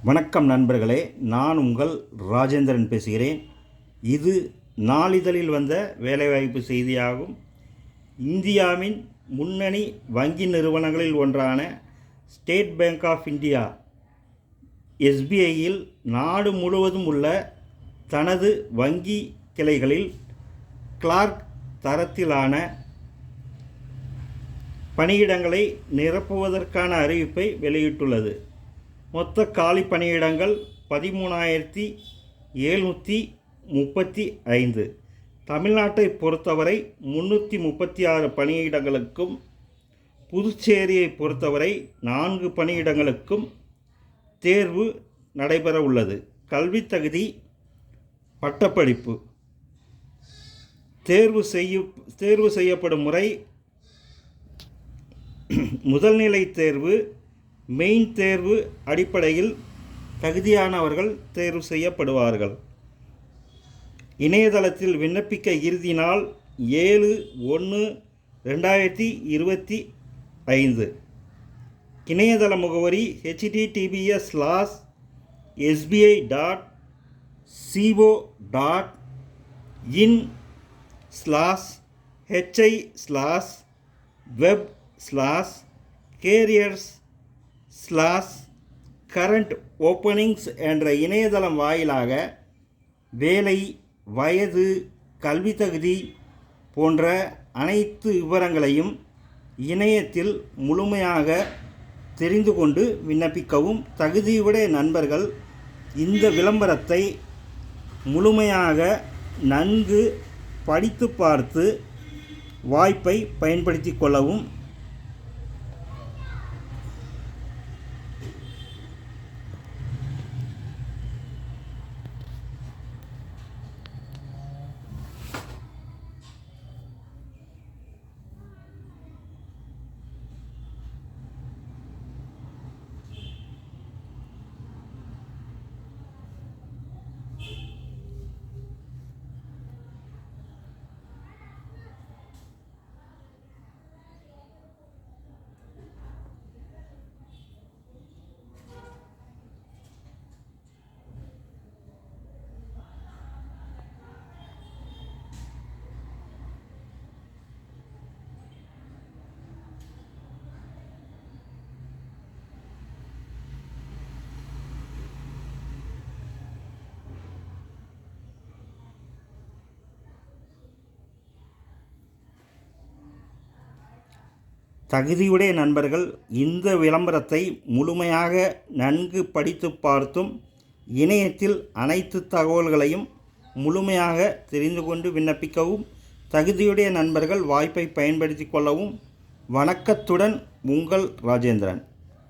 வணக்கம் நண்பர்களே, நான் உங்கள் ராஜேந்திரன் பேசுகிறேன். இது நாளிதழில் வந்த வேலைவாய்ப்பு செய்தியாகும். இந்தியாவின் முன்னணி வங்கி நிறுவனங்களில் ஒன்றான ஸ்டேட் பேங்க் ஆஃப் இந்தியா SBIயில் நாடு முழுவதும் உள்ள தனது வங்கி கிளைகளில் கிளார்க் தரத்திலான பணியிடங்களை நிரப்புவதற்கான அறிவிப்பை வெளியிட்டுள்ளது. மொத்த காலி பணியிடங்கள் 13,735. தமிழ்நாட்டை பொறுத்தவரை 336 பணியிடங்களுக்கும், புதுச்சேரியை பொறுத்தவரை 4 பணியிடங்களுக்கும் தேர்வு நடைபெற உள்ளது. கல்வி தகுதி பட்டப்படிப்பு. தேர்வு செய்யப்படும் முறை: முதல்நிலை தேர்வு, மெயின் தேர்வு அடிப்படையில் தகுதியானவர்கள் தேர்வு செய்யப்படுவார்கள். இணையதளத்தில் விண்ணப்பிக்க இறுதி நாள் 7/1/2025. இணையதள முகவரி https://sbo.in/hi/web/careers/current openings என்ற இணையதளம் வாயிலாக வேலை, வயது, கல்வி தகுதி போன்ற அனைத்து விவரங்களையும் இணையத்தில் முழுமையாக தெரிந்து கொண்டு விண்ணப்பிக்கவும். தகுதியுடைய நண்பர்கள் இந்த விளம்பரத்தை முழுமையாக நன்கு படித்து பார்த்து வாய்ப்பை பயன்படுத்தி கொள்ளவும். தகுதியுடைய நண்பர்கள் இந்த விளம்பரத்தை முழுமையாக நன்கு படித்து பார்த்தும் இணையத்தில் அனைத்து தகவல்களையும் முழுமையாக தெரிந்து கொண்டு விண்ணப்பிக்கவும். தகுதியுடைய நண்பர்கள் வாய்ப்பை பயன்படுத்தி கொள்ளவும். வணக்கத்துடன் உங்கள் ராஜேந்திரன்.